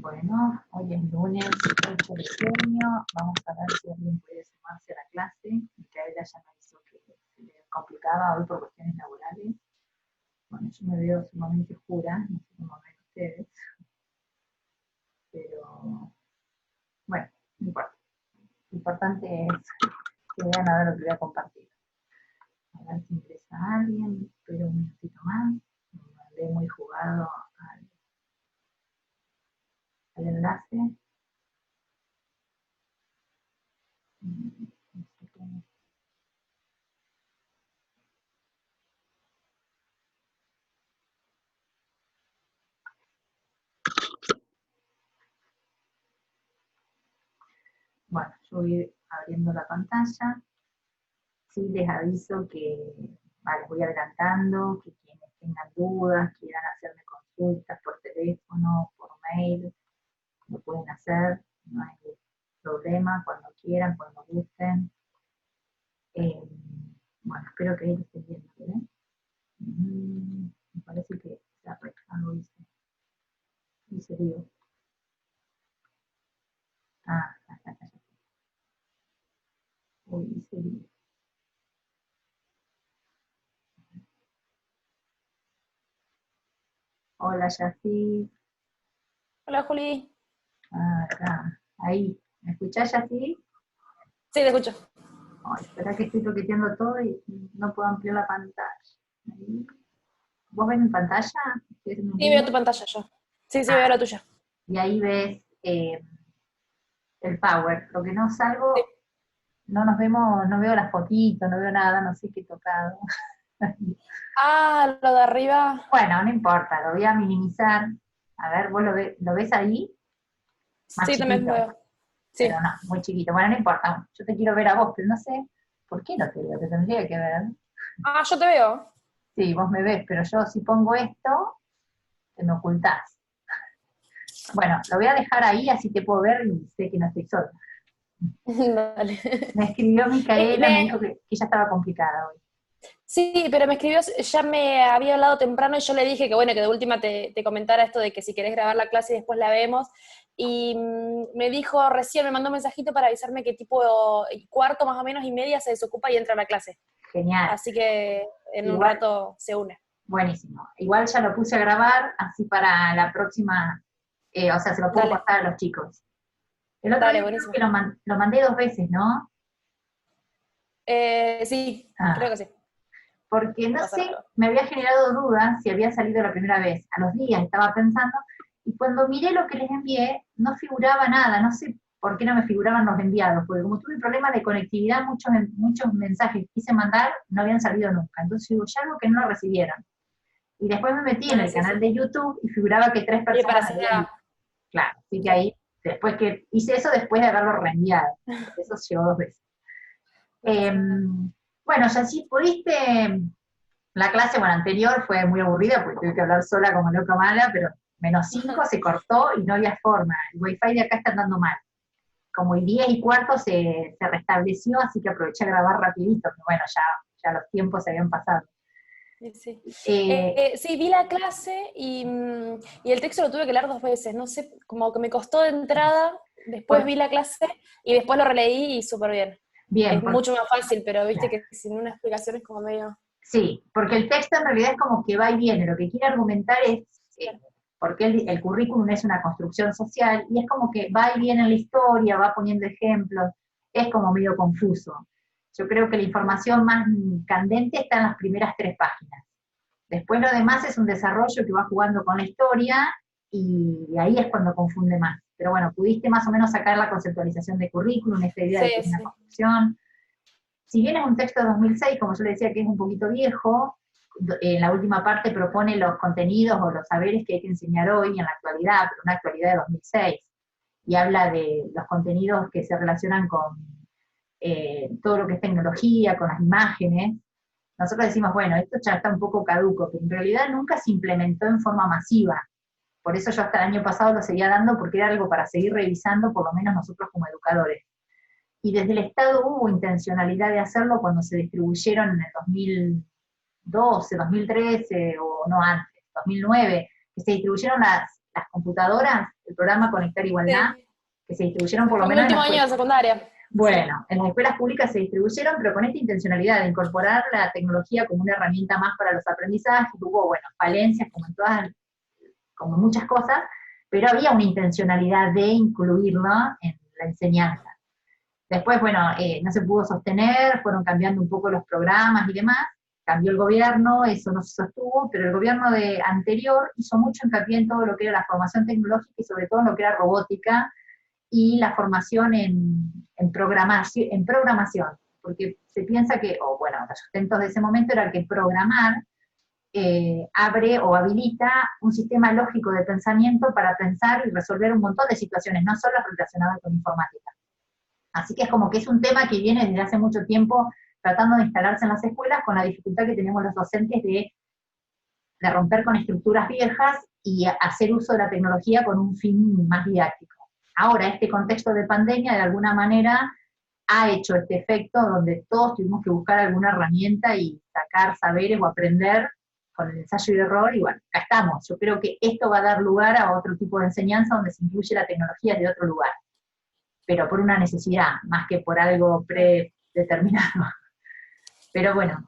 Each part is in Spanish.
Bueno, hoy es lunes 8 de junio, vamos a ver si alguien puede sumarse a la clase. Micaela ya me avisó que se le complicaba hoy por cuestiones laborales. Bueno, yo me veo sumamente oscura, no sé cómo ven ustedes, pero bueno, no importa. Lo importante es que vean a ver lo que voy a compartir. A ver si ingresa alguien, espero un minutito más. Me mandé muy jugado al enlace. No sé cómo. Bueno, yo voy abriendo la pantalla. Sí, les aviso que les voy adelantando, que quienes tengan dudas, quieran hacerme consultas por teléfono, por mail, lo pueden hacer, no hay problema, cuando quieran, cuando gusten. Bueno, espero que ahí lo estén viendo, ¿verdad? Me parece que algo dice Dios. Acá. Uy, dice Dios. Hola, Yací. Hola, Juli. Acá, ahí. ¿Me escuchás, Yací? Sí, te escucho. Ay, espera que estoy toqueteando todo y no puedo ampliar la pantalla. Ahí. ¿Vos ves mi pantalla? Estoy haciendo un Sí, veo vivo. tu pantalla yo. Sí, veo la tuya. Y ahí ves el power. Lo que no Sí. salgo, no nos vemos, no veo las fotitos, no veo nada, no sé qué he tocado. Ah, lo de arriba. Bueno, no importa, lo voy a minimizar. A ver, ¿vos lo ves ahí? Más Sí, también chiquito, veo. pero Sí. no, muy chiquito. Bueno, no importa, yo te quiero ver a vos, pero no sé por qué no te veo, te tendría que ver. Ah, yo te veo. Sí, vos me ves, pero yo si pongo esto, te me ocultás. Bueno, lo voy a dejar ahí, así te puedo ver y sé que no estoy sola. Dale. Me escribió Me- Micaela, me me- dijo que ya estaba complicada hoy. sí, pero me escribió, ya me había hablado temprano y yo le dije que bueno, que de última te comentara esto de que si querés grabar la clase y después la vemos. Y me dijo recién, me mandó un mensajito para avisarme que tipo cuarto más o menos y media se desocupa y entra a la clase. Genial. Así que en un Igual, rato se une. buenísimo. Igual ya lo puse a grabar, así para la próxima, o sea, se lo puedo Dale, pasar a los chicos. El otro dale, día creo buenísimo. que lo mandé 2 veces, ¿no? Sí, creo Ah, que sí. porque No no pasa sé, nada. me había generado dudas si había salido la primera vez. A los días estaba pensando, y cuando miré lo que les envié, no figuraba nada, no sé por qué no me figuraban los enviados, porque como tuve problemas de conectividad, muchos mensajes que quise mandar no habían salido nunca. Entonces digo, ya algo que no lo recibieron. Y después me metí en Ah, el sí, canal sí. de YouTube y figuraba que 3 Y personas me parecía. habían visto. Claro, así que Sí. ahí, después que hice eso después de haberlo reenviado. Eso llegó 2 veces. No pasa nada. Bueno, ya sí pudiste, la clase bueno, anterior fue muy aburrida porque tuve que hablar sola como loca mala, pero -5 se cortó y no había forma. El wifi de acá está andando mal. Como el 10:15 se restableció, así que aproveché a grabar rapidito, que bueno, ya los tiempos se habían pasado. Sí, sí. Eh, Sí, vi la clase y el texto lo tuve que leer 2 veces. No sé, como que me costó de entrada, después por, vi la clase y después lo releí y súper bien. bien, Es mucho más fácil, pero viste que sin una explicación es como medio. sí, porque el texto en realidad es como que va y viene, lo que quiere argumentar es porque el currículum es una construcción social y es como que va y viene en la historia, va poniendo ejemplos, es como medio confuso. Yo creo que la información más candente está en las primeras 3 páginas. Después lo demás es un desarrollo que va jugando con la historia y ahí es cuando confunde más. Pero bueno, pudiste más o menos sacar la conceptualización de currículum, esta idea Sí, de que es una sí. construcción. Si bien es un texto de 2006, como yo le decía que es un poquito viejo, en la última parte propone los contenidos o los saberes que hay que enseñar hoy en la actualidad, pero una actualidad de 2006, y habla de los contenidos que se relacionan con todo lo que es tecnología, con las imágenes. Nosotros decimos, bueno, esto ya está un poco caduco, pero en realidad nunca se implementó en forma masiva. Por eso yo hasta el año pasado lo seguía dando, porque era algo para seguir revisando, por lo menos nosotros como educadores. Y desde el Estado hubo intencionalidad de hacerlo cuando se distribuyeron en el 2012, 2013 o no antes, 2009, que se distribuyeron las computadoras, el programa Conectar Igualdad, Sí. que se distribuyeron por lo Fue mi menos en último las año de secundaria. bueno, en las escuelas públicas se distribuyeron, pero con esta intencionalidad de incorporar la tecnología como una herramienta más para los aprendizajes. Hubo, bueno, falencias como en todas, como muchas cosas, pero había una intencionalidad de incluirlo en la enseñanza. Después, bueno, no se pudo sostener, fueron cambiando un poco los programas y demás, cambió el gobierno, eso no se sostuvo, pero el gobierno anterior hizo mucho hincapié en todo lo que era la formación tecnológica y sobre todo en lo que era robótica y la formación en programación, porque se piensa que, o bueno, los sustentos de ese momento era que programar abre o habilita un sistema lógico de pensamiento para pensar y resolver un montón de situaciones, no solo relacionadas con informática. Así que es como que es un tema que viene desde hace mucho tiempo tratando de instalarse en las escuelas con la dificultad que tenemos los docentes de romper con estructuras viejas y hacer uso de la tecnología con un fin más didáctico. Ahora, este contexto de pandemia, de alguna manera, ha hecho este efecto donde todos tuvimos que buscar alguna herramienta y sacar saberes o aprender con el ensayo y error, y bueno, acá estamos. Yo creo que esto va a dar lugar a otro tipo de enseñanza donde se incluye la tecnología de otro lugar, pero por una necesidad, más que por algo predeterminado. Pero bueno,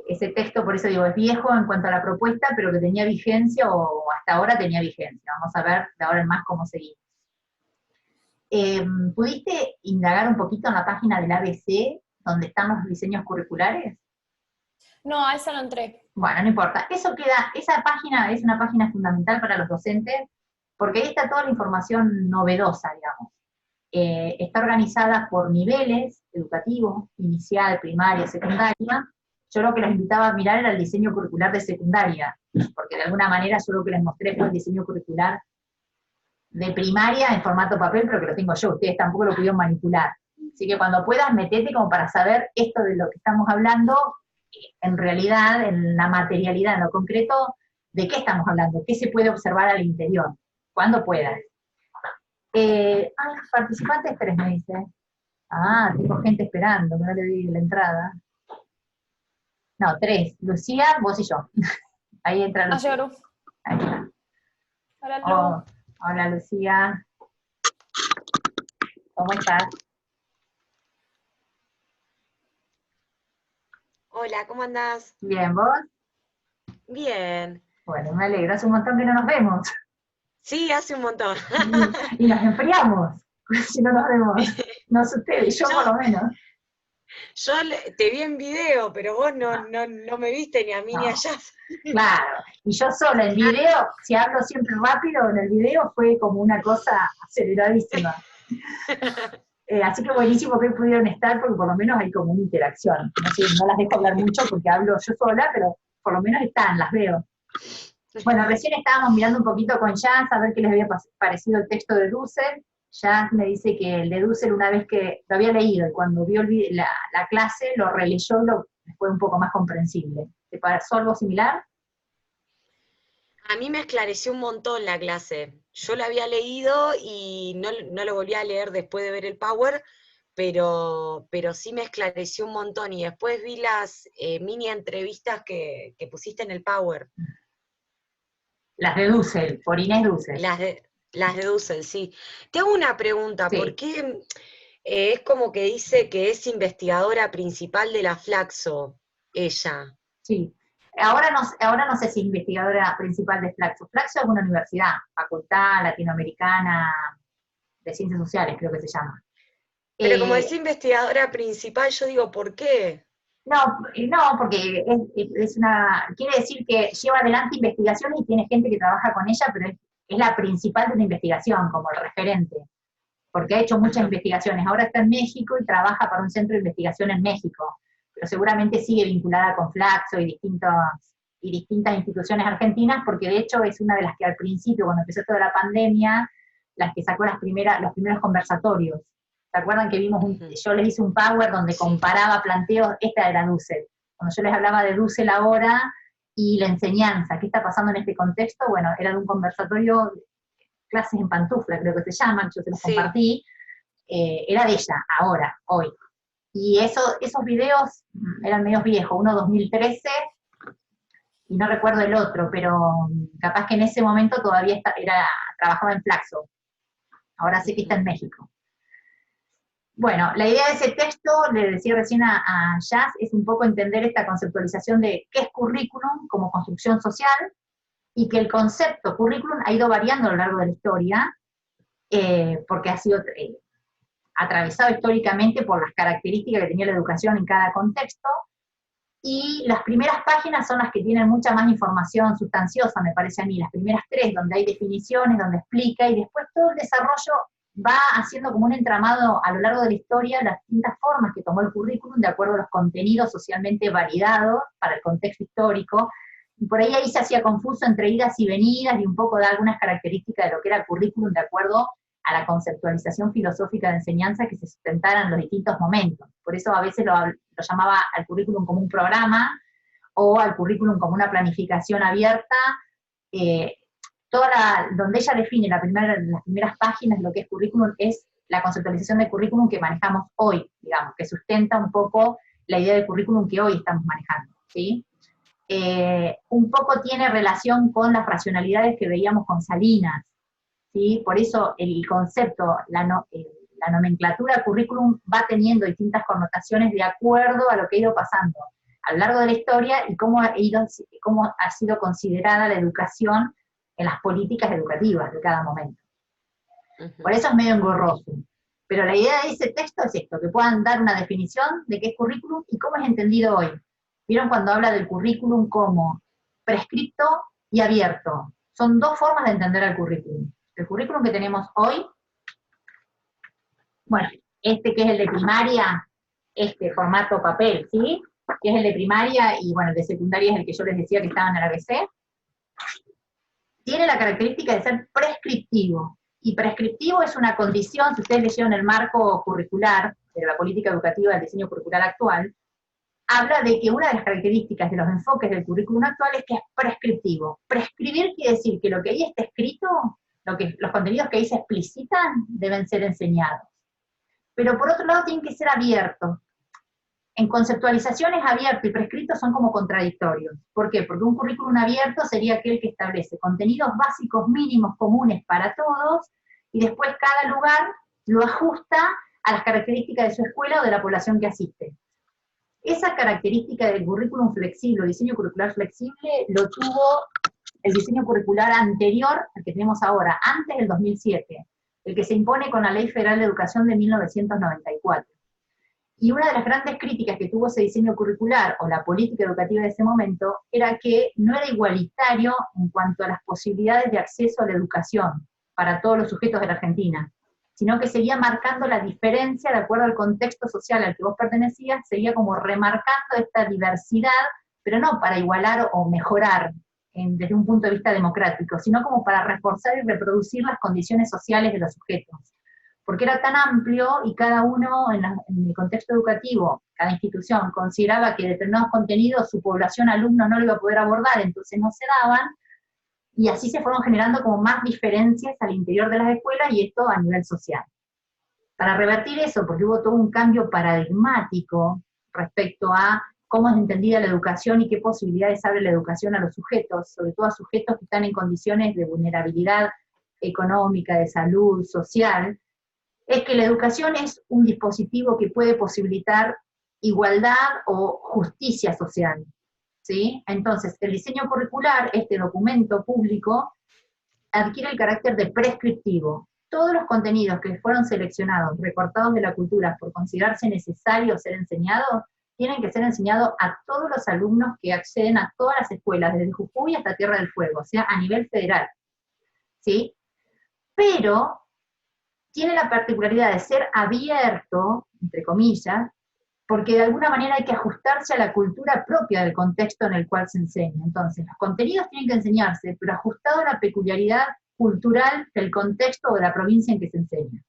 ese texto, por eso digo, es viejo en cuanto a la propuesta, pero que tenía vigencia, o hasta ahora tenía vigencia. Vamos a ver de ahora en más cómo seguimos. ¿Pudiste indagar un poquito en la página del ABC, donde están los diseños curriculares? No, a esa no entré. Bueno, no importa. Eso queda, esa página es una página fundamental para los docentes, porque ahí está toda la información novedosa, digamos. Está organizada por niveles educativos, inicial, primaria, secundaria. Yo lo que los invitaba a mirar era el diseño curricular de secundaria, porque de alguna manera yo lo que les mostré fue el diseño curricular de primaria en formato papel, pero que lo tengo yo, ustedes tampoco lo pudieron manipular. Así que cuando puedas, metete como para saber esto de lo que estamos hablando, en realidad, en la materialidad, en lo concreto, de qué estamos hablando, qué se puede observar al interior, cuando puedas. Los participantes 3 me dice. Ah, tengo gente esperando, que no le di la entrada. No, 3. Lucía, vos y yo. Ahí entra Ah, Lucía. Lu. Ahí está. Hola, Oh, Lu. hola Lucía. ¿Cómo estás? Hola, ¿cómo andás? Bien, ¿vos? Bien. Bueno, me alegro, hace un montón que no nos vemos. Sí, hace un montón. Y nos enfriamos, si no nos vemos. No sé ustedes, yo por Yo, lo menos. te vi en video, pero vos no me viste ni a mí ni a No, Jazz. claro. Y yo sola en video, si hablo siempre rápido, en el video fue como una cosa aceleradísima. Así que buenísimo que hoy pudieron estar, porque por lo menos hay como una interacción. No sé, no las dejo hablar mucho porque hablo yo sola, pero por lo menos están, las veo. Bueno, recién estábamos mirando un poquito con Jazz a ver qué les había parecido el texto de Dussel. Jazz me dice que el de Dussel, una vez que lo había leído y cuando vio la clase, lo releyó y fue un poco más comprensible. ¿Te pareció algo similar? A mí me esclareció un montón la clase. Yo la había leído y no lo volví a leer después de ver el Power, pero sí me esclareció un montón. Y después vi las mini entrevistas que pusiste en el Power. Las de Dussel, por Inés Dussel. Las de Dussel, sí. Te hago una pregunta, ¿por Sí, qué es como que dice que es investigadora principal de la Flaxo, ella? sí. Ahora no sé si es investigadora principal de Flaxo. Flaxo es una universidad, Facultad Latinoamericana de Ciencias Sociales, creo que se llama. Pero como Eh, decía investigadora principal, yo digo, ¿por qué? no, porque quiere decir que lleva adelante investigaciones y tiene gente que trabaja con ella, pero es la principal de una investigación, como el referente, porque ha hecho muchas Ajá. investigaciones. Ahora está en México y trabaja para un centro de investigación en México, pero seguramente sigue vinculada con Flaxo y distintas instituciones argentinas, porque de hecho es una de las que al principio, cuando empezó toda la pandemia, las que sacó los primeros conversatorios. ¿Se acuerdan que Ujú. yo les hice un power donde Sí. comparaba planteos? Esta era Dussel. Cuando yo les hablaba de Dussel ahora y la enseñanza, ¿qué está pasando en este contexto? Bueno, era de un conversatorio, clases en pantufla, creo que se llaman, yo se los Sí. compartí, era de ella, ahora, hoy. Y esos videos eran medios viejos, uno 2013 y no recuerdo el otro, pero capaz que en ese momento todavía trabajaba en Flaxo. Ahora sé que está en México. Bueno, la idea de ese texto, le decía recién a Jazz, es un poco entender esta conceptualización de qué es currículum como construcción social, y que el concepto currículum ha ido variando a lo largo de la historia, porque ha sido atravesado históricamente por las características que tenía la educación en cada contexto, y las primeras páginas son las que tienen mucha más información sustanciosa, me parece a mí, las primeras 3, donde hay definiciones, donde explica, y después todo el desarrollo va haciendo como un entramado a lo largo de la historia, las distintas formas que tomó el currículum de acuerdo a los contenidos socialmente validados para el contexto histórico, y por ahí se hacía confuso entre idas y venidas, y un poco de algunas características de lo que era el currículum de acuerdo a la conceptualización filosófica de enseñanza que se sustentara en los distintos momentos. Por eso a veces lo llamaba al currículum como un programa, o al currículum como una planificación abierta, donde ella define las primeras páginas de lo que es currículum, es la conceptualización de currículum que manejamos hoy, digamos, que sustenta un poco la idea de currículum que hoy estamos manejando, ¿sí? Un poco tiene relación con las racionalidades que veíamos con Salinas, ¿sí? Por eso el concepto, la nomenclatura currículum va teniendo distintas connotaciones de acuerdo a lo que ha ido pasando a lo largo de la historia y cómo ha sido considerada la educación en las políticas educativas de cada momento. Por eso es medio engorroso. Pero la idea de ese texto es esto, que puedan dar una definición de qué es currículum y cómo es entendido hoy. ¿Vieron cuando habla del currículum como prescripto y abierto? Son 2 formas de entender el currículum. El currículum que tenemos hoy, bueno, este que es el de primaria, este formato papel, ¿sí? Que es el de primaria, y bueno, el de secundaria es el que yo les decía que estaba en el ABC, tiene la característica de ser prescriptivo. Y prescriptivo es una condición, si ustedes leyeron el marco curricular de la política educativa del diseño curricular actual, habla de que una de las características de los enfoques del currículum actual es que es prescriptivo. Prescribir quiere decir que lo que ahí está escrito, los contenidos que ahí se explicitan, deben ser enseñados. Pero por otro lado tienen que ser abiertos. En conceptualizaciones, abierto y prescrito son como contradictorios. ¿Por qué? Porque un currículum abierto sería aquel que establece contenidos básicos mínimos comunes para todos, y después cada lugar lo ajusta a las características de su escuela o de la población que asiste. Esa característica del currículum flexible, o diseño curricular flexible, lo tuvo el diseño curricular anterior al que tenemos ahora, antes del 2007, el que se impone con la Ley Federal de Educación de 1994. Y una de las grandes críticas que tuvo ese diseño curricular, o la política educativa de ese momento, era que no era igualitario en cuanto a las posibilidades de acceso a la educación para todos los sujetos de la Argentina, sino que seguía marcando la diferencia de acuerdo al contexto social al que vos pertenecías, seguía como remarcando esta diversidad, pero no para igualar o mejorar desde un punto de vista democrático, sino como para reforzar y reproducir las condiciones sociales de los sujetos. Porque era tan amplio y cada uno en el contexto educativo, cada institución, consideraba que determinados contenidos su población alumno no lo iba a poder abordar, entonces no se daban, y así se fueron generando como más diferencias al interior de las escuelas, y esto a nivel social. Para revertir eso, porque hubo todo un cambio paradigmático respecto a cómo es entendida la educación y qué posibilidades abre la educación a los sujetos, sobre todo a sujetos que están en condiciones de vulnerabilidad económica, de salud, social, es que la educación es un dispositivo que puede posibilitar igualdad o justicia social, ¿sí? Entonces, el diseño curricular, este documento público, adquiere el carácter de prescriptivo. Todos los contenidos que fueron seleccionados, recortados de la cultura por considerarse necesarios ser enseñados, tienen que ser enseñados a todos los alumnos que acceden a todas las escuelas, desde Jujuy hasta Tierra del Fuego, o sea, a nivel federal, ¿sí? Pero tiene la particularidad de ser abierto, entre comillas, porque de alguna manera hay que ajustarse a la cultura propia del contexto en el cual se enseña. Entonces, los contenidos tienen que enseñarse, pero ajustado a la peculiaridad cultural del contexto o de la provincia en que se enseña.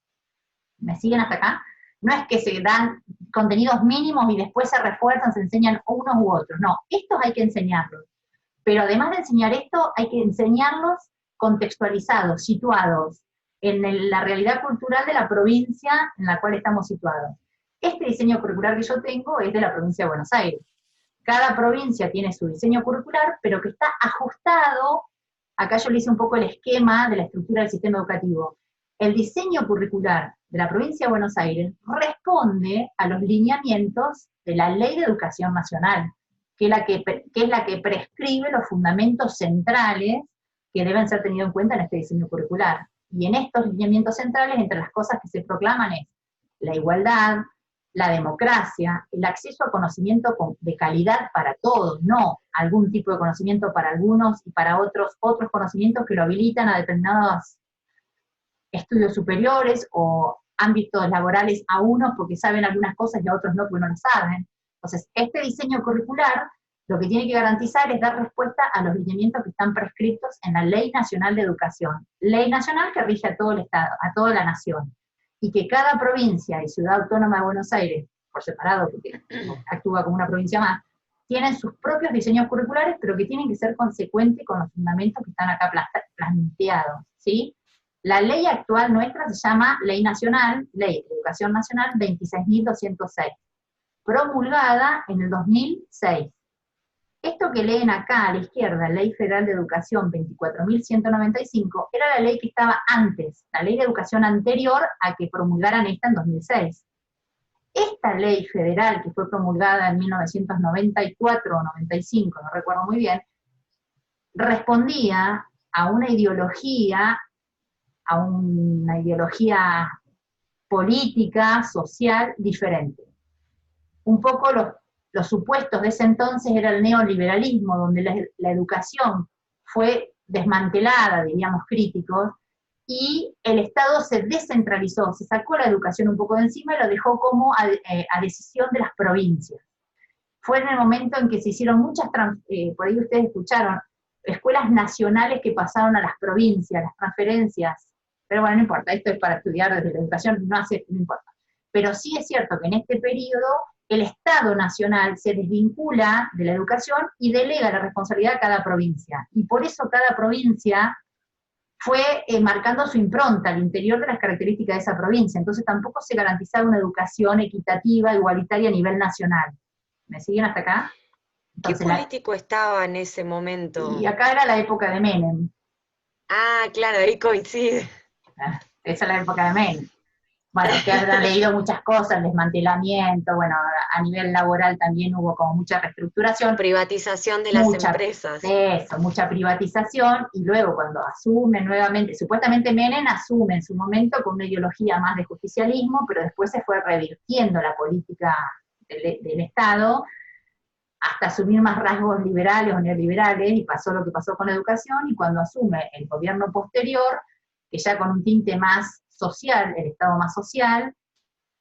¿Me siguen hasta acá? No es que se dan contenidos mínimos y después se refuerzan, se enseñan unos u otros. No, estos hay que enseñarlos. Pero además de enseñar esto, hay que enseñarlos contextualizados, situados en la realidad cultural de la provincia en la cual estamos situados. Este diseño curricular que yo tengo es de la provincia de Buenos Aires. Cada provincia tiene su diseño curricular, pero que está ajustado, acá yo le hice un poco el esquema de la estructura del sistema educativo. El diseño curricular de la provincia de Buenos Aires responde a los lineamientos de la Ley de Educación Nacional, que es la que prescribe los fundamentos centrales que deben ser tenidos en cuenta en este diseño curricular. Y en estos lineamientos centrales, entre las cosas que se proclaman es la igualdad, la democracia, el acceso a conocimiento de calidad para todos, no algún tipo de conocimiento para algunos y para otros conocimientos que lo habilitan a determinados estudios superiores o ámbitos laborales a unos porque saben algunas cosas y a otros no porque no las saben. Entonces, este diseño curricular lo que tiene que garantizar es dar respuesta a los lineamientos que están prescritos en la Ley Nacional de Educación. Ley nacional que rige a todo el Estado, a toda la nación. Y que cada provincia y ciudad autónoma de Buenos Aires, por separado, porque actúa como una provincia más, tienen sus propios diseños curriculares, pero que tienen que ser consecuentes con los fundamentos que están acá planteados, ¿sí? La ley actual nuestra se llama Ley Nacional, Ley de Educación Nacional 26.206, promulgada en el 2006. Esto que leen acá a la izquierda, Ley Federal de Educación 24.195, era la ley que estaba antes, la ley de educación anterior a que promulgaran esta en 2006. Esta ley federal, que fue promulgada en 1994 o 95, no recuerdo muy bien, respondía a una ideología política, social, diferente. Un poco los supuestos de ese entonces era el neoliberalismo, donde la educación fue desmantelada, diríamos críticos, y el Estado se descentralizó, se sacó la educación un poco de encima y lo dejó como a decisión de las provincias. Fue en el momento en que se hicieron muchas, por ahí ustedes escucharon, escuelas nacionales que pasaron a las provincias, las transferencias, pero bueno, no importa, esto es para estudiar desde la educación, no importa. Pero sí es cierto que en este periodo el Estado nacional se desvincula de la educación y delega la responsabilidad a cada provincia. Y por eso cada provincia fue marcando su impronta al interior de las características de esa provincia. Entonces tampoco se garantizaba una educación equitativa, igualitaria a nivel nacional. ¿Me siguen hasta acá? Entonces, ¿qué político estaba en ese momento? Y acá era la época de Menem. Ah, claro, ahí coincide. Esa es la época de Menem. Bueno, que habrán leído muchas cosas, desmantelamiento, bueno, a nivel laboral también hubo como mucha reestructuración. Privatización de las empresas. Eso, mucha privatización, y luego cuando asumen nuevamente, supuestamente Menem asume en su momento con una ideología más de justicialismo, pero después se fue revirtiendo la política del Estado, hasta asumir más rasgos liberales o neoliberales, y pasó lo que pasó con la educación, y cuando asume el gobierno posterior, que ya con un tinte más social, el Estado más social,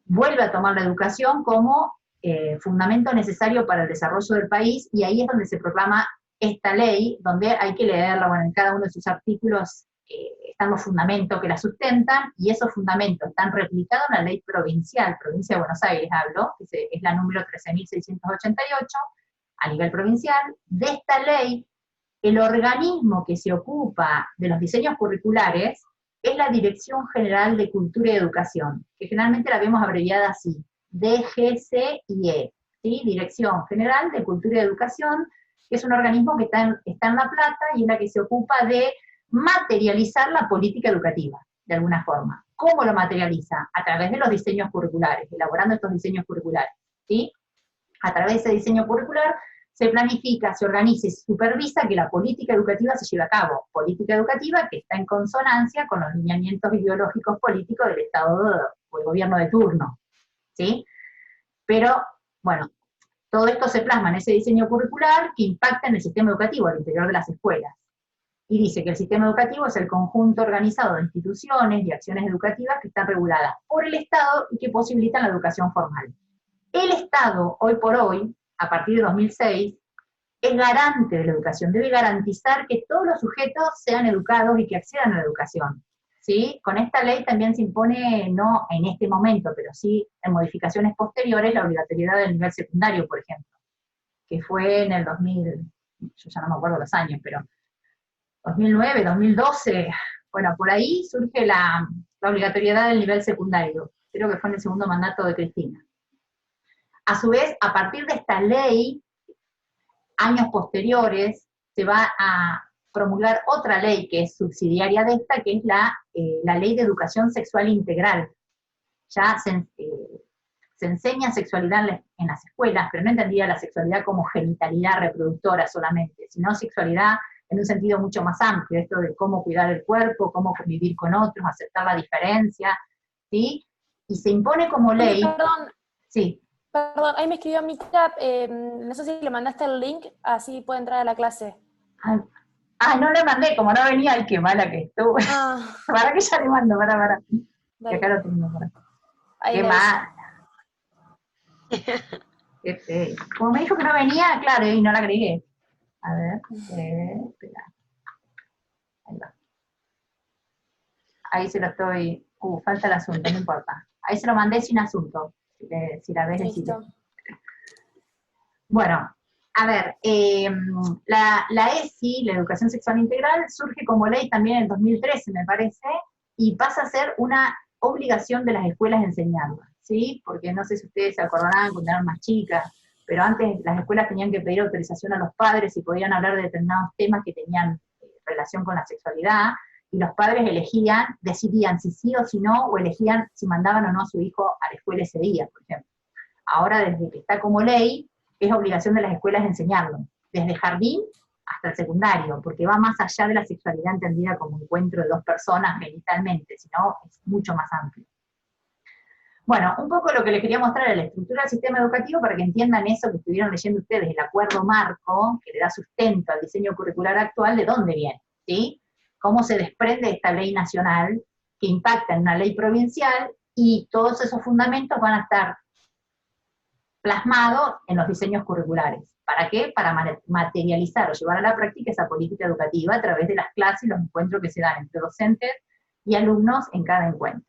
vuelve a tomar la educación como fundamento necesario para el desarrollo del país, y ahí es donde se proclama esta ley, donde hay que leerla, bueno, en cada uno de sus artículos están los fundamentos que la sustentan, y esos fundamentos están replicados en la ley provincial, Provincia de Buenos Aires hablo, que es la número 13.688, a nivel provincial. De esta ley, el organismo que se ocupa de los diseños curriculares es la Dirección General de Cultura y Educación, que generalmente la vemos abreviada así, DGCIE, ¿sí? Dirección General de Cultura y Educación, que es un organismo que está en La Plata y es la que se ocupa de materializar la política educativa, de alguna forma. ¿Cómo lo materializa? A través de los diseños curriculares, elaborando estos diseños curriculares, ¿sí? A través de ese diseño curricular se planifica, se organiza y se supervisa que la política educativa se lleve a cabo. Política educativa que está en consonancia con los lineamientos ideológicos políticos del Estado o el gobierno de turno, ¿sí? Pero, bueno, todo esto se plasma en ese diseño curricular que impacta en el sistema educativo, al interior de las escuelas. Y dice que el sistema educativo es el conjunto organizado de instituciones y acciones educativas que están reguladas por el Estado y que posibilitan la educación formal. El Estado, hoy por hoy, a partir de 2006, es garante de la educación, debe garantizar que todos los sujetos sean educados y que accedan a la educación, ¿sí? Con esta ley también se impone, no en este momento, pero sí en modificaciones posteriores, la obligatoriedad del nivel secundario, por ejemplo, que fue en el 2000, yo ya no me acuerdo los años, pero 2009, 2012, bueno, por ahí surge la obligatoriedad del nivel secundario, creo que fue en el segundo mandato de Cristina. A su vez, a partir de esta ley, años posteriores se va a promulgar otra ley que es subsidiaria de esta, que es la Ley de Educación Sexual Integral. Ya se enseña sexualidad en las escuelas, pero no entendía la sexualidad como genitalidad reproductora solamente, sino sexualidad en un sentido mucho más amplio, esto de cómo cuidar el cuerpo, cómo convivir con otros, aceptar la diferencia, ¿sí? Y se impone como ley. Perdón, sí. Perdón, ahí me escribió Mica, no sé si le mandaste el link, así puede entrar a la clase. Ay, no le mandé, como no venía, ay, qué mala que estuve. Para que ya le mando, para. Que acá lo tengo, para. Qué mala. Como me dijo que no venía, claro, y no la agregué. A ver, espera. Ahí va. Ahí se lo estoy... falta el asunto, no importa. Ahí se lo mandé sin asunto. Si la ves, decirle. Bueno, a ver, la ESI, la Educación Sexual Integral, surge como ley también en 2013, me parece, y pasa a ser una obligación de las escuelas de enseñarla, ¿sí? Porque no sé si ustedes se acordarán cuando eran más chicas, pero antes las escuelas tenían que pedir autorización a los padres y podían hablar de determinados temas que tenían relación con la sexualidad, y los padres decidían si sí o si no, o elegían si mandaban o no a su hijo a la escuela ese día, por ejemplo. Ahora, desde que está como ley, es obligación de las escuelas enseñarlo, desde jardín hasta el secundario, porque va más allá de la sexualidad entendida como encuentro de dos personas genitalmente, sino es mucho más amplio. Bueno, un poco lo que les quería mostrar es la estructura del sistema educativo para que entiendan eso que estuvieron leyendo ustedes, el acuerdo marco, que le da sustento al diseño curricular actual, de dónde viene, ¿sí? Cómo se desprende de esta ley nacional, que impacta en una ley provincial, y todos esos fundamentos van a estar plasmado en los diseños curriculares. ¿Para qué? Para materializar o llevar a la práctica esa política educativa a través de las clases y los encuentros que se dan entre docentes y alumnos en cada encuentro.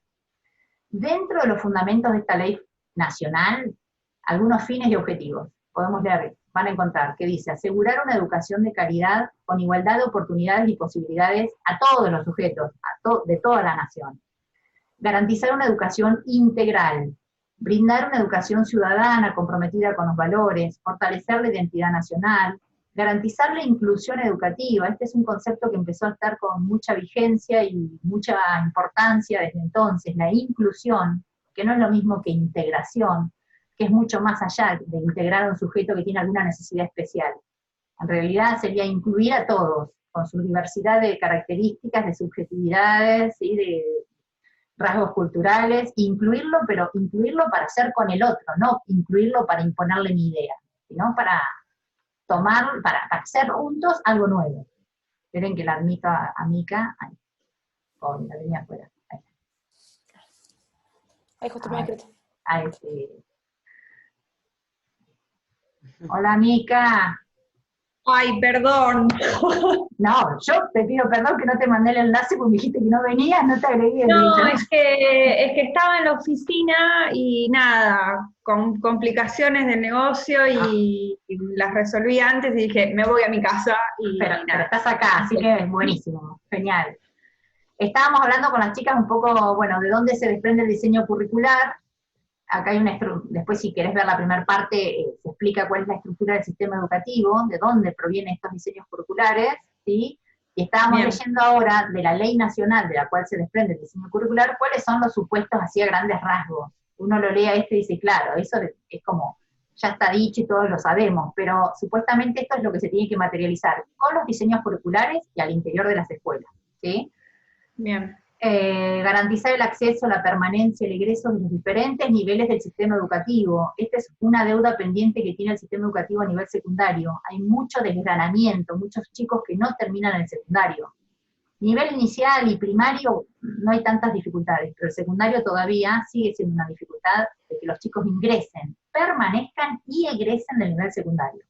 Dentro de los fundamentos de esta ley nacional, algunos fines y objetivos. Podemos leer, van a encontrar, que dice, asegurar una educación de calidad con igualdad de oportunidades y posibilidades a todos los sujetos, de toda la nación. Garantizar una educación integral, brindar una educación ciudadana comprometida con los valores, fortalecer la identidad nacional, garantizar la inclusión educativa. Este es un concepto que empezó a estar con mucha vigencia y mucha importancia desde entonces, la inclusión, que no es lo mismo que integración, que es mucho más allá de integrar a un sujeto que tiene alguna necesidad especial. En realidad sería incluir a todos, con su diversidad de características, de subjetividades, ¿sí? De rasgos culturales, incluirlo, pero incluirlo para ser con el otro, no incluirlo para imponerle mi idea, sino para para hacer juntos algo nuevo. Esperen que la admito a Mica, ahí, oh, la tenía afuera. Ahí justo me he escrito. Ahí sí. Hola Mica. Ay, perdón. No, yo te pido perdón que no te mandé el enlace porque me dijiste que no venías, no te agregué. No, es que estaba en la oficina y nada, con complicaciones del negocio y las resolví antes y dije, me voy a mi casa y pero nada. Estás acá, así que es buenísimo, genial. Estábamos hablando con las chicas un poco, bueno, de dónde se desprende el diseño curricular. Acá hay después si querés ver la primera parte, se explica cuál es la estructura del sistema educativo, de dónde provienen estos diseños curriculares, ¿sí? Y estábamos leyendo ahora de la ley nacional de la cual se desprende el diseño curricular, cuáles son los supuestos así a grandes rasgos. Uno lo lee a esto y dice, claro, eso es como, ya está dicho y todos lo sabemos, pero supuestamente esto es lo que se tiene que materializar con los diseños curriculares y al interior de las escuelas, ¿sí? Bien. Garantizar el acceso, la permanencia, el egreso de los diferentes niveles del sistema educativo. Esta es una deuda pendiente que tiene el sistema educativo a nivel secundario. Hay mucho desgranamiento, muchos chicos que no terminan el secundario. Nivel inicial y primario no hay tantas dificultades, pero el secundario todavía sigue siendo una dificultad de que los chicos ingresen, permanezcan y egresen del nivel secundario.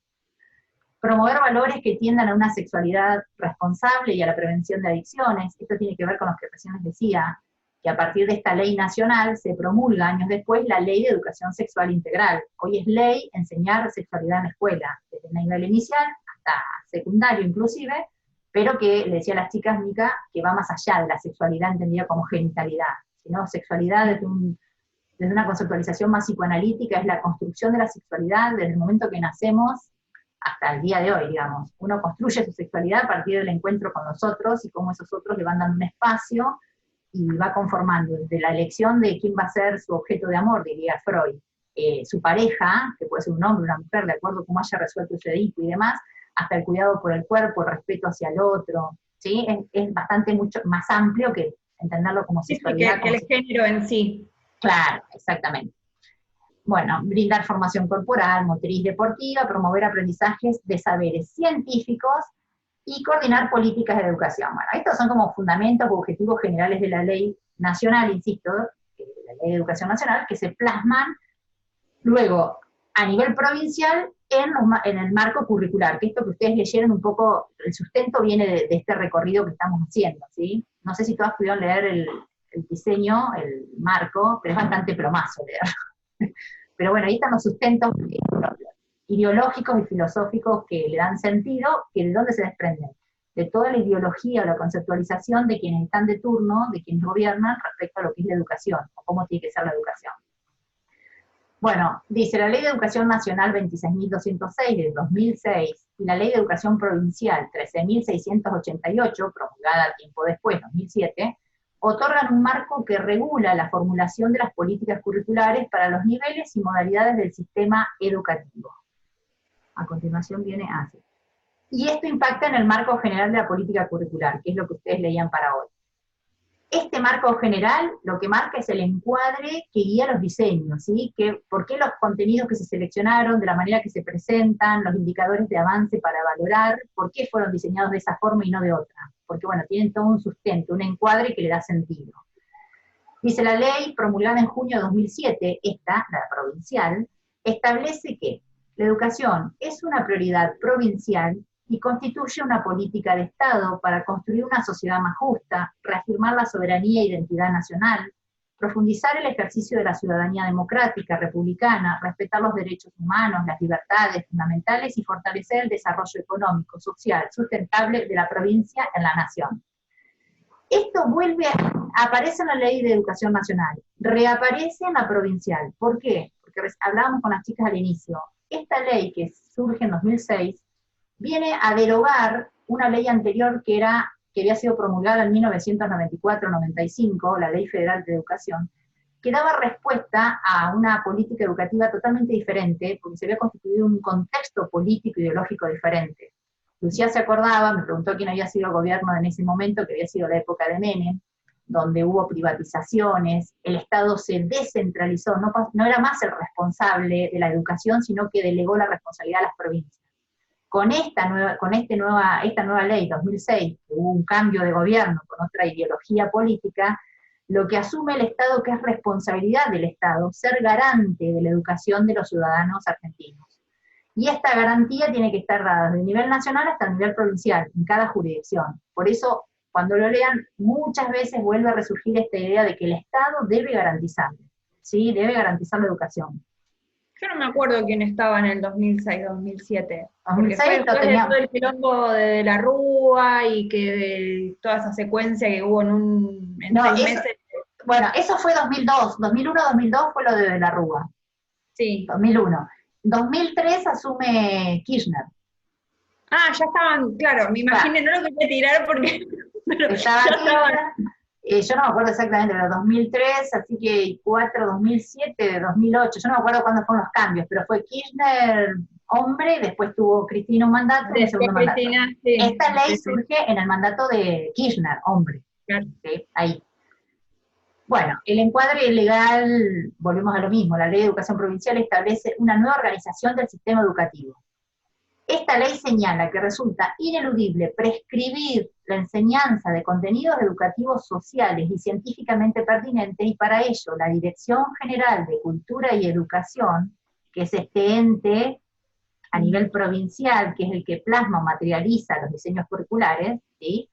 Promover valores que tiendan a una sexualidad responsable y a la prevención de adicciones. Esto tiene que ver con lo que recién les decía, que a partir de esta ley nacional se promulga años después la Ley de Educación Sexual Integral. Hoy es ley enseñar sexualidad en la escuela, desde el nivel inicial hasta secundario inclusive, pero que, le decía a las chicas, Mica, que va más allá de la sexualidad entendida como genitalidad, sino sexualidad desde una conceptualización más psicoanalítica, es la construcción de la sexualidad desde el momento que nacemos hasta el día de hoy, digamos. Uno construye su sexualidad a partir del encuentro con los otros y cómo esos otros le van dando un espacio y va conformando desde la elección de quién va a ser su objeto de amor, diría Freud, su pareja, que puede ser un hombre, una mujer, de acuerdo a cómo haya resuelto ese Edipo y demás, hasta el cuidado por el cuerpo, el respeto hacia el otro, ¿sí? Es bastante mucho más amplio que entenderlo como Sí, sexualidad. que el género en sí. Claro, exactamente. Bueno, brindar formación corporal, motriz, deportiva, promover aprendizajes de saberes científicos y coordinar políticas de educación. Bueno, estos son como fundamentos o objetivos generales de la ley nacional, insisto, la ley de educación nacional, que se plasman luego a nivel provincial en el marco curricular, que esto que ustedes leyeron un poco, el sustento viene de este recorrido que estamos haciendo, ¿sí? No sé si todas pudieron leer el diseño, el marco, pero es bastante plomazo leer. Pero bueno, ahí están los sustentos ideológicos y filosóficos que le dan sentido, que de dónde se desprenden, de toda la ideología o la conceptualización de quienes están de turno, de quienes gobiernan respecto a lo que es la educación, o cómo tiene que ser la educación. Bueno, dice la Ley de Educación Nacional 26.206 de 2006 y la Ley de Educación Provincial 13.688, promulgada tiempo después, 2007, otorgan un marco que regula la formulación de las políticas curriculares para los niveles y modalidades del sistema educativo. A continuación viene así. Y esto impacta en el marco general de la política curricular, que es lo que ustedes leían para hoy. Este marco general lo que marca es el encuadre que guía los diseños, ¿sí? ¿Por qué los contenidos que se seleccionaron, de la manera que se presentan, los indicadores de avance para valorar, por qué fueron diseñados de esa forma y no de otra? Porque bueno, tienen todo un sustento, un encuadre que le da sentido. Dice la ley, promulgada en junio de 2007, esta, la provincial, establece que la educación es una prioridad provincial y constituye una política de Estado para construir una sociedad más justa, reafirmar la soberanía e identidad nacional, profundizar el ejercicio de la ciudadanía democrática, republicana, respetar los derechos humanos, las libertades fundamentales y fortalecer el desarrollo económico, social, sustentable de la provincia en la nación. Esto aparece en la Ley de Educación Nacional, reaparece en la provincial. ¿Por qué? Porque hablábamos con las chicas al inicio. Esta ley que surge en 2006 viene a derogar una ley anterior que había sido promulgada en 1994-95, la Ley Federal de Educación, que daba respuesta a una política educativa totalmente diferente, porque se había constituido un contexto político e ideológico diferente. Lucía se acordaba, me preguntó quién había sido el gobierno en ese momento, que había sido la época de Menem, donde hubo privatizaciones, el Estado se descentralizó, no era más el responsable de la educación, sino que delegó la responsabilidad a las provincias. Con esta nueva ley, 2006, que hubo un cambio de gobierno con otra ideología política, lo que asume el Estado, que es responsabilidad del Estado, ser garante de la educación de los ciudadanos argentinos. Y esta garantía tiene que estar dada desde el nivel nacional hasta el nivel provincial, en cada jurisdicción. Por eso, cuando lo lean, muchas veces vuelve a resurgir esta idea de que el Estado debe garantizar, ¿sí? Debe garantizar la educación. Yo no me acuerdo quién estaba en el 2006-2007. 2006 todo el quilombo de la Rúa y que de toda esa secuencia que hubo en 6 meses. Bueno, eso fue 2002. 2001-2002 fue lo de la Rúa. Sí. 2001. 2003 asume Kirchner. Ah, ya estaban, claro, me imaginé, no lo quería tirar porque... Pero yo no me acuerdo exactamente, pero 2003, así que 2007, 2008, yo no me acuerdo cuándo fueron los cambios, pero fue Kirchner hombre, después tuvo Cristina un mandato, y un segundo mandato. Sí. Esta ley surge en el mandato de Kirchner, hombre. Claro. ¿Sí? Ahí. Bueno, el encuadre legal, volvemos a lo mismo, la Ley de Educación Provincial establece una nueva organización del sistema educativo. Esta ley señala que resulta ineludible prescribir la enseñanza de contenidos educativos sociales y científicamente pertinentes, y para ello la Dirección General de Cultura y Educación, que es este ente a nivel provincial, que es el que plasma o materializa los diseños curriculares, ¿sí?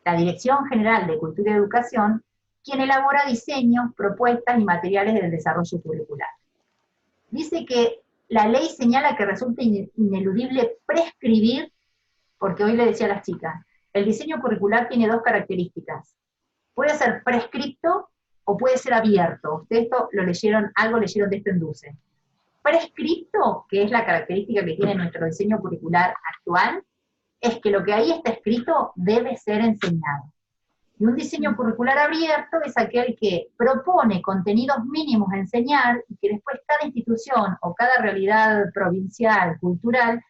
La Dirección General de Cultura y Educación, quien elabora diseños, propuestas y materiales del desarrollo curricular. Dice que la ley señala que resulta ineludible prescribir, porque hoy le decía a las chicas, el diseño curricular tiene dos características. Puede ser prescripto o puede ser abierto. Ustedes esto lo leyeron, algo leyeron de esto en DUCE. prescripto, que es la característica que tiene nuestro diseño curricular actual, es que lo que ahí está escrito debe ser enseñado. Y un diseño curricular abierto es aquel que propone contenidos mínimos a enseñar y que después cada institución o cada realidad provincial, cultural,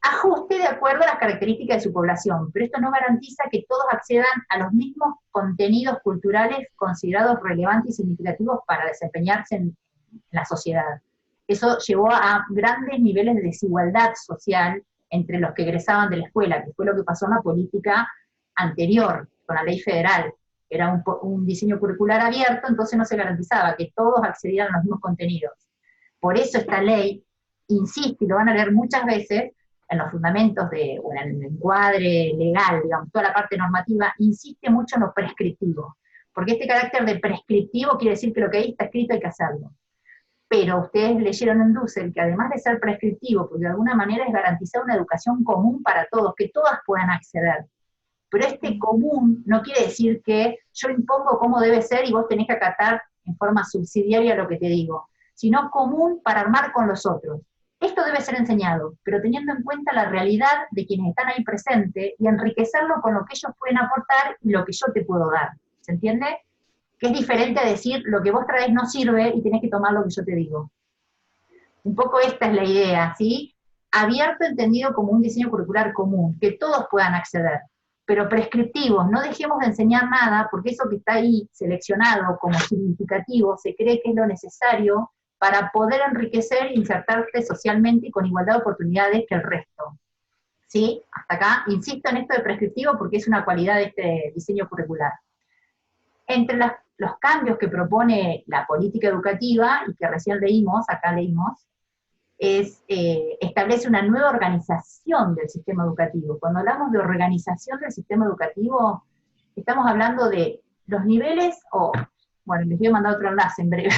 ajuste de acuerdo a las características de su población. Pero esto no garantiza que todos accedan a los mismos contenidos culturales considerados relevantes y significativos para desempeñarse en la sociedad. Eso llevó a grandes niveles de desigualdad social entre los que egresaban de la escuela, que fue lo que pasó en la política anterior, con la ley federal. Era un diseño curricular abierto, entonces no se garantizaba que todos accedieran a los mismos contenidos. Por eso esta ley insiste, y lo van a leer muchas veces, en los fundamentos o en el encuadre legal, digamos, toda la parte normativa, insiste mucho en lo prescriptivo. Porque este carácter de prescriptivo quiere decir que lo que ahí está escrito hay que hacerlo. Pero ustedes leyeron en Dussel que además de ser prescriptivo, porque de alguna manera es garantizar una educación común para todos, que todas puedan acceder. Pero este común no quiere decir que yo impongo cómo debe ser y vos tenés que acatar en forma subsidiaria lo que te digo, sino común para armar con los otros. Esto debe ser enseñado, pero teniendo en cuenta la realidad de quienes están ahí presentes y enriquecerlo con lo que ellos pueden aportar y lo que yo te puedo dar. ¿Se entiende? Que es diferente a decir, lo que vos traes no sirve y tenés que tomar lo que yo te digo. Un poco esta es la idea, ¿sí? Abierto entendido como un diseño curricular común, que todos puedan acceder, pero prescriptivos. No dejemos de enseñar nada, porque eso que está ahí seleccionado como significativo, se cree que es lo necesario para poder enriquecer e insertarte socialmente y con igualdad de oportunidades que el resto. ¿Sí? Hasta acá, insisto en esto de prescriptivo porque es una cualidad de este diseño curricular. Entre los cambios que propone la política educativa, y que recién leímos, acá leímos, establece una nueva organización del sistema educativo. Cuando hablamos de organización del sistema educativo, estamos hablando de los niveles, bueno, les voy a mandar otro enlace en breve,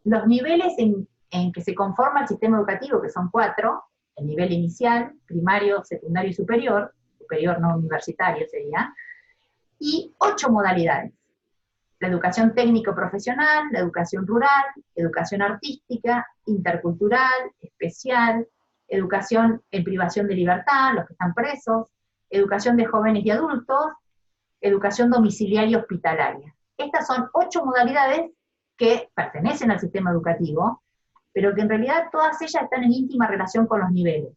los niveles en que se conforma el sistema educativo, que son 4, el nivel inicial, primario, secundario y superior no universitario sería, y 8 modalidades. La educación técnico-profesional, la educación rural, educación artística, intercultural, especial, educación en privación de libertad, los que están presos, educación de jóvenes y adultos, educación domiciliaria y hospitalaria. Estas son 8 modalidades que pertenecen al sistema educativo, pero que en realidad todas ellas están en íntima relación con los niveles.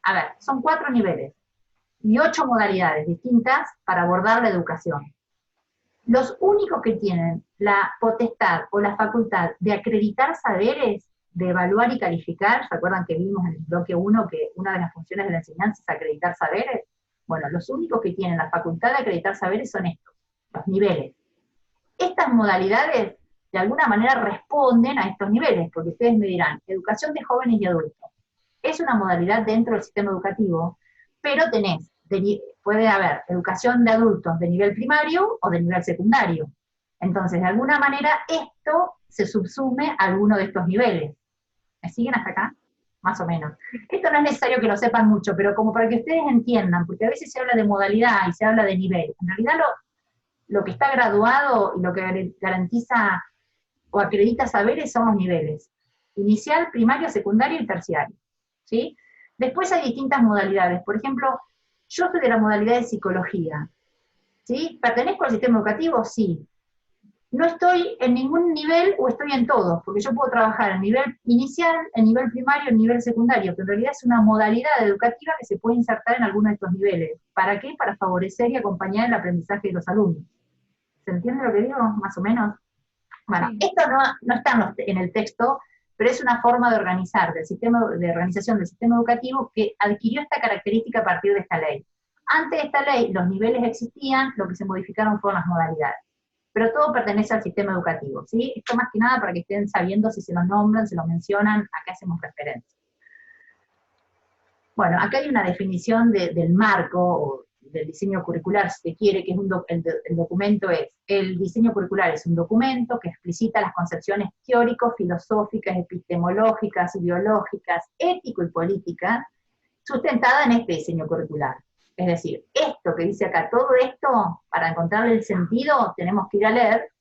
A ver, son 4 niveles y 8 modalidades distintas para abordar la educación. Los únicos que tienen la potestad o la facultad de acreditar saberes, de evaluar y calificar, ¿se acuerdan que vimos en el bloque 1 que una de las funciones de la enseñanza es acreditar saberes? Bueno, los únicos que tienen la facultad de acreditar saberes son estos, los niveles. Estas modalidades de alguna manera responden a estos niveles, porque ustedes me dirán, educación de jóvenes y adultos. Es una modalidad dentro del sistema educativo, pero puede haber educación de adultos de nivel primario o de nivel secundario. Entonces, de alguna manera, esto se subsume a alguno de estos niveles. ¿Me siguen hasta acá? Más o menos. Esto no es necesario que lo sepan mucho, pero como para que ustedes entiendan, porque a veces se habla de modalidad y se habla de nivel. En realidad lo que está graduado y lo que garantiza o acredita saberes son los niveles. Inicial, primario, secundario y terciario. ¿Sí? Después hay distintas modalidades. Por ejemplo, yo soy de la modalidad de psicología. ¿Sí? ¿Pertenezco al sistema educativo? Sí. No estoy en ningún nivel o estoy en todos, porque yo puedo trabajar en nivel inicial, en nivel primario, en nivel secundario, pero en realidad es una modalidad educativa que se puede insertar en alguno de estos niveles. ¿Para qué? Para favorecer y acompañar el aprendizaje de los alumnos. ¿Se entiende lo que digo? Más o menos. Bueno, esto no está en el texto, pero es una forma de organización del sistema educativo que adquirió esta característica a partir de esta ley. Antes de esta ley, los niveles existían, lo que se modificaron fueron las modalidades. Pero todo pertenece al sistema educativo, ¿sí? Esto más que nada para que estén sabiendo si se los nombran, se los mencionan, a qué hacemos referencia. Bueno, acá hay una definición del marco, o del diseño curricular, si se quiere, que es el documento el diseño curricular es un documento que explicita las concepciones teórico-filosóficas, epistemológicas, ideológicas, ético y políticas, sustentada en este diseño curricular. Es decir, esto que dice acá, todo esto, para encontrarle el sentido, tenemos que ir a leer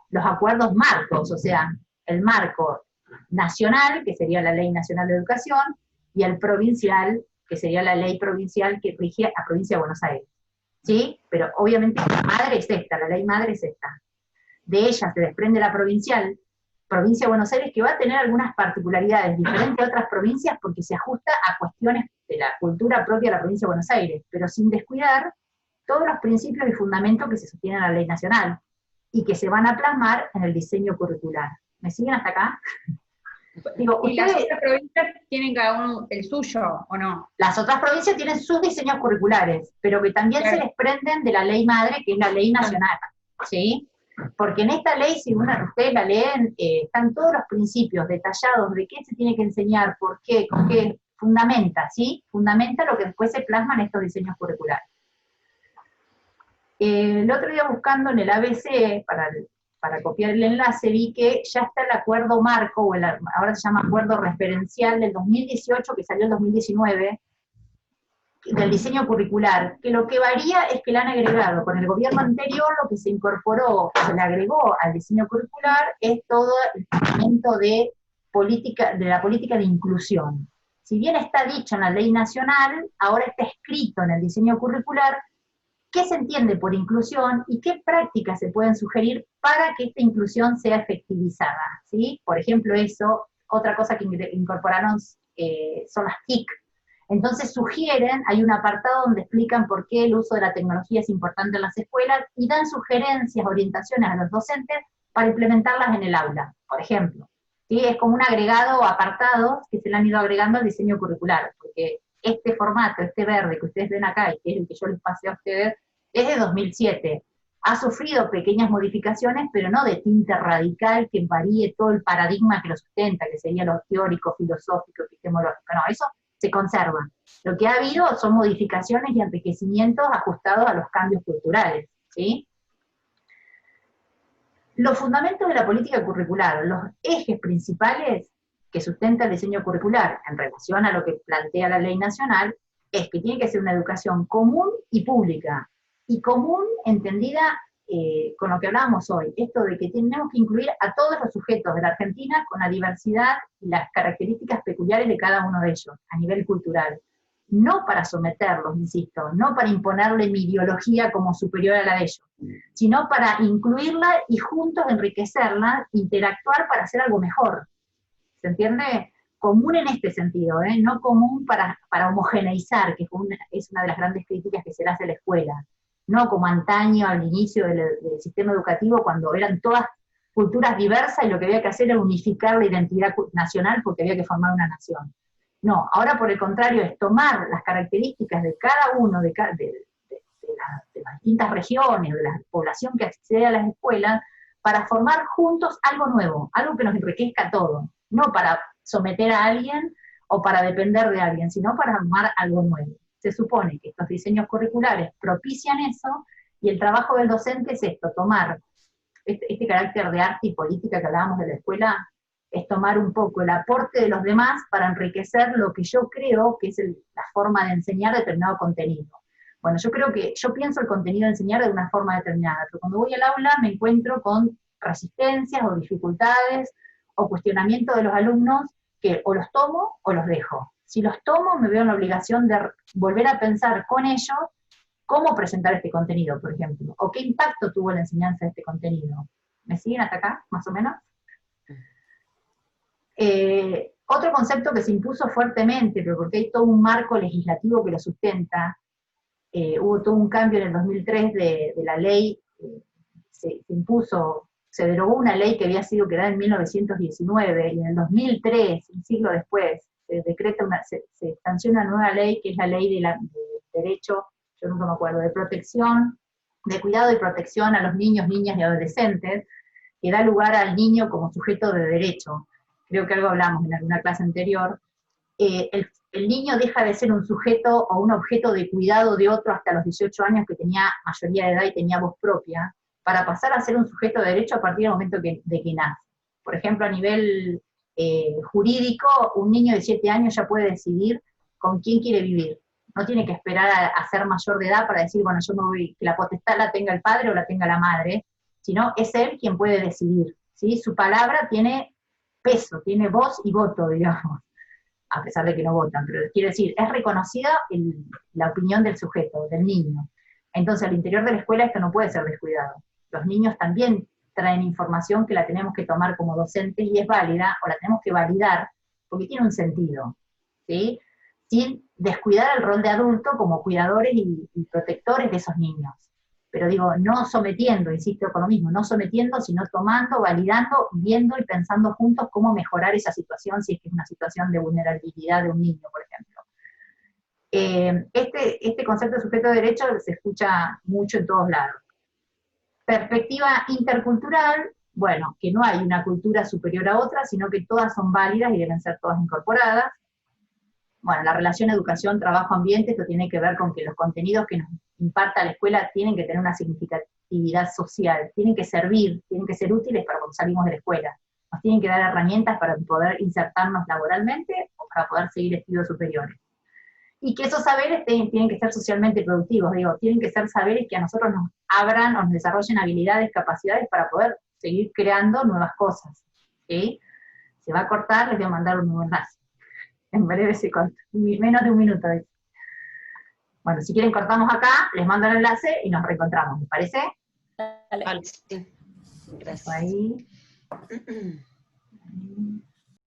los acuerdos marcos, o sea, el marco nacional, que sería la Ley Nacional de Educación, y el provincial, que sería la ley provincial que rige a Provincia de Buenos Aires. ¿Sí? Pero obviamente la madre es esta, la ley madre es esta. De ella se desprende la provincial, Provincia de Buenos Aires, que va a tener algunas particularidades diferentes a otras provincias porque se ajusta a cuestiones de la cultura propia de la Provincia de Buenos Aires, pero sin descuidar todos los principios y fundamentos que se sostienen en la ley nacional y que se van a plasmar en el diseño curricular. ¿Me siguen hasta acá? Digo, ¿Y las otras provincias tienen cada uno el suyo, o no? Las otras provincias tienen sus diseños curriculares, pero que también se desprenden de la ley madre, que es la ley nacional, ¿sí? Porque en esta ley, si ustedes la leen, están todos los principios detallados de qué se tiene que enseñar, por qué, con qué, fundamenta, ¿sí? Fundamenta lo que después se plasma en estos diseños curriculares. El otro día buscando en el ABC, para copiar el enlace, vi que ya está el acuerdo marco, o ahora se llama acuerdo referencial del 2018, que salió en 2019, del diseño curricular, que lo que varía es que le han agregado, con el gobierno anterior lo que se incorporó, se le agregó al diseño curricular, es todo el fundamento de la política de inclusión. Si bien está dicho en la ley nacional, ahora está escrito en el diseño curricular qué se entiende por inclusión y qué prácticas se pueden sugerir para que esta inclusión sea efectivizada, ¿sí? Por ejemplo, otra cosa que incorporaron son las TIC. Entonces sugieren, hay un apartado donde explican por qué el uso de la tecnología es importante en las escuelas y dan sugerencias, orientaciones a los docentes para implementarlas en el aula, por ejemplo. ¿Sí? Es como un agregado, apartados que se le han ido agregando al diseño curricular, porque este formato, este verde que ustedes ven acá, y que es el que yo les pasé a ustedes, es de 2007. Ha sufrido pequeñas modificaciones, pero no de tinte radical que varíe todo el paradigma que lo sustenta, que sería lo teórico, filosófico, epistemológico. No, eso se conserva. Lo que ha habido son modificaciones y enriquecimientos ajustados a los cambios culturales, ¿sí? Los fundamentos de la política curricular, los ejes principales que sustenta el diseño curricular en relación a lo que plantea la ley nacional, es que tiene que ser una educación común y pública, y común entendida con lo que hablábamos hoy, esto de que tenemos que incluir a todos los sujetos de la Argentina con la diversidad y las características peculiares de cada uno de ellos, a nivel cultural. No para someterlos, insisto, no para imponerle mi ideología como superior a la de ellos, sino para incluirla y juntos enriquecerla, interactuar para hacer algo mejor. ¿Se entiende? Común en este sentido, no común para homogeneizar, que es una de las grandes críticas que se le hace a la escuela. No como antaño, al inicio del sistema educativo, cuando eran todas culturas diversas y lo que había que hacer era unificar la identidad nacional porque había que formar una nación. No, ahora por el contrario es tomar las características de cada uno, de las distintas regiones, de la población que accede a las escuelas, para formar juntos algo nuevo, algo que nos enriquezca a todos, no para someter a alguien o para depender de alguien, sino para armar algo nuevo. Se supone que estos diseños curriculares propician eso, y el trabajo del docente es esto, tomar este carácter de arte y política que hablábamos de la escuela, es tomar un poco el aporte de los demás para enriquecer lo que yo creo que es la forma de enseñar determinado contenido. Bueno, yo pienso el contenido de enseñar de una forma determinada, pero cuando voy al aula me encuentro con resistencias o dificultades o cuestionamiento de los alumnos que o los tomo o los dejo. Si los tomo, me veo en la obligación de volver a pensar con ellos cómo presentar este contenido, por ejemplo, o qué impacto tuvo la enseñanza de este contenido. ¿Me siguen hasta acá, más o menos? Otro concepto que se impuso fuertemente, pero porque hay todo un marco legislativo que lo sustenta, hubo todo un cambio en el 2003 de la ley, se derogó una ley que había sido creada en 1919, y en el 2003, un siglo después, se sanciona una nueva ley, que es la ley de derecho, yo nunca me acuerdo, de protección, de cuidado y protección a los niños, niñas y adolescentes, que da lugar al niño como sujeto de derecho. Creo que algo hablamos en alguna clase anterior. El niño deja de ser un sujeto o un objeto de cuidado de otro hasta los 18 años, que tenía mayoría de edad y tenía voz propia, para pasar a ser un sujeto de derecho a partir del momento de que nace. Por ejemplo, a nivel jurídico, un niño de 7 años ya puede decidir con quién quiere vivir. No tiene que esperar a ser mayor de edad para decir, bueno, yo me voy, que la potestad la tenga el padre o la tenga la madre, sino es él quien puede decidir, ¿sí? Su palabra tiene peso, tiene voz y voto, digamos, a pesar de que no votan, pero quiere decir, es reconocida la opinión del sujeto, del niño. Entonces, al interior de la escuela esto no puede ser descuidado. Los niños también traen información que la tenemos que tomar como docentes y es válida, o la tenemos que validar, porque tiene un sentido, ¿sí? Sin descuidar el rol de adulto como cuidadores y protectores de esos niños. Pero digo, no sometiendo, insisto con lo mismo, no sometiendo, sino tomando, validando, viendo y pensando juntos cómo mejorar esa situación, si es que es una situación de vulnerabilidad de un niño, por ejemplo. Este concepto de sujeto de derecho se escucha mucho en todos lados. Perspectiva intercultural, bueno, que no hay una cultura superior a otra, sino que todas son válidas y deben ser todas incorporadas. Bueno, la relación educación, trabajo, ambiente, esto tiene que ver con que los contenidos que nos imparta la escuela tienen que tener una significatividad social, tienen que servir, tienen que ser útiles para cuando salimos de la escuela. Nos tienen que dar herramientas para poder insertarnos laboralmente o para poder seguir estudios superiores. Y que esos saberes tienen que ser socialmente productivos, digo, tienen que ser saberes que a nosotros nos abran o nos desarrollen habilidades, capacidades para poder seguir creando nuevas cosas. ¿Sí? Se va a cortar, les voy a mandar un nuevo enlace. En breve se corta, menos de un minuto. Bueno, si quieren cortamos acá, les mando el enlace y nos reencontramos, ¿les parece? Dale. Vale, sí. Gracias. Ahí.